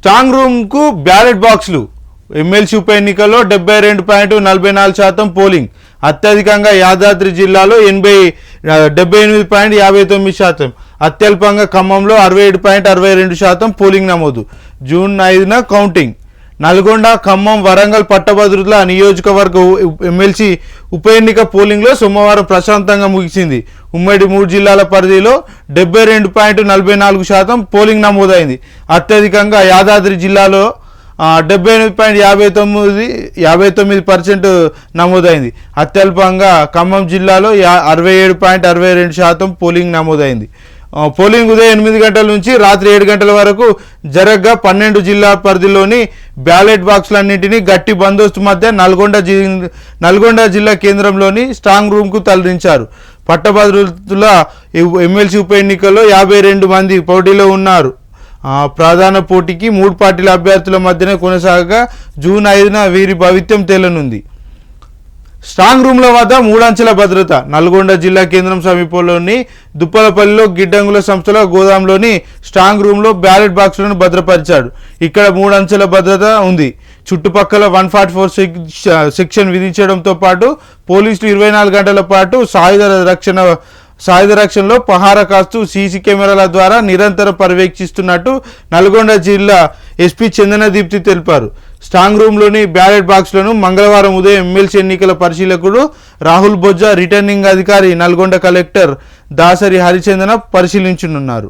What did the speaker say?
Strong రూమ్కు ballot బాక్సులు MLC ఉప ఎన్నికల్లో 72.44% పోలింగ్. అత్యధికంగా యాదాద్రి జిల్లాలో 78.59%, అత్యల్పంగా ఖమ్మంలో 67.62% పోలింగ్ నమోదు. జూన్ 5న కౌంటింగ్. నల్గొండ, ఖమ్మం, వరంగల్ పట్టభద్రుల నియోజకవర్గ ఎమ్మెల్సీ ఉప ఎన్నిక పోలింగ్లో సోమవారం ప్రశాంతంగా ముగిసింది. ఉమ్మడి 3 జిల్లాల పరిధిలో 72.44% పోలింగ్ నమోదైంది. అత్యధికంగా యాదాద్రి జిల్లాలో 78.59% నమోదైంది. అత్యల్పంగా ఖమ్మం జిల్లాలో 67.62% పోలింగ్ నమోదైంది. పోలింగ్ ఉదయం 8 గంటల నుంచి రాత్రి 7 గంటల వరకు జరగగా 12 జిల్లా పరిధిలోని బ్యాలెట్ బాక్సులన్నింటినీ గట్టి బందోబస్తు మధ్య నల్గొండ జిల్లా కేంద్రంలోని స్ట్రాంగ్ రూమ్కు తరలించారు. పట్టభద్రుల ఎమ్మెల్సీ ఉప ఎన్నికల్లో 52 మంది పోటీలో ఉన్నారు. ప్రధాన పోటీకి 3 పార్టీల అభ్యర్థుల మధ్యన కొనసాగగా జూన్ 5న వీరి భవిత్యం తేలనుంది. స్ట్రాంగ్ రూమ్ల వద్ద 3 అంచెల భద్రత. నల్గొండ జిల్లా కేంద్రం సమీపంలోని దుప్పలపల్లిలో గిడ్డంగుల సంస్థల గోదాంలోని స్ట్రాంగ్ రూమ్లో బ్యాలెట్ బాక్సులను భద్రపరిచాడు. ఇక్కడ 3 అంచెల భద్రత ఉంది. చుట్టుపక్కల 144 సెక్షన్ విధించడంతో పాటు పోలీసులు 24 గంటల పాటు సాయుధ రక్షణలో పహారా కాస్తూ సీసీ కెమెరాల ద్వారా నిరంతరం పర్యవేక్షిస్తున్నట్టు నల్గొండ జిల్లా ఎస్పీ చందన దీప్తి తెలిపారు. స్ట్రాంగ్ రూమ్లోని బ్యాలెట్ బాక్సులను మంగళవారం ఉదయం ఎమ్మెల్సీ ఎన్నికల పరిశీలకుడు రాహుల్ బొజ్జా, రిటర్నింగ్ అధికారి నల్గొండ కలెక్టర్ దాసరి హరిచందన పరిశీలించనున్నారు.